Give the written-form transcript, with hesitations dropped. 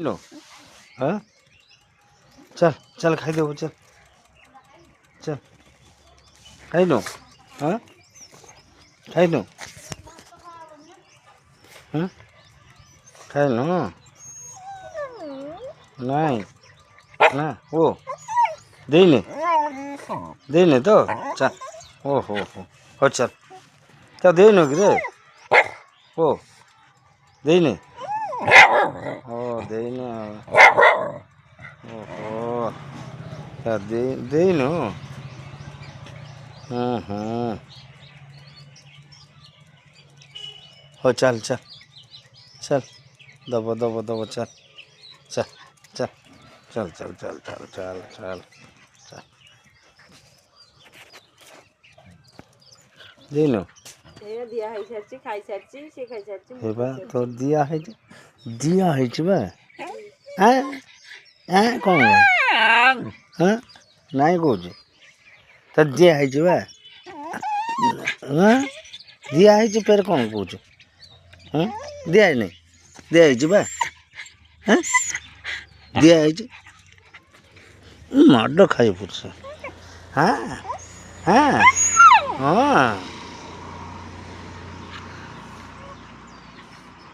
लो हाँ चल चल खाई दो चल चल खाई लो हाँ खाई लो हाँ खाई लो नहीं ना वो देने तो चल हो चल क्या देने कि रे ओ देने ओ देने ओहो क्या देने हो चल चल चल दबो दबो दबो चल चल चल चल चल चल चल चल चल चल देनो दिया है सच्ची खाई सच्ची से खाई सच्ची हेबा तो दिया है बा हैं हैं कौन हैं नहीं कुछ तो दिया है बा हैं दिया है फिर कौन कुछ हैं दिया है नहीं दिया है बा हैं दिया है मार खाई पुरुष हाँ हाँ हाँ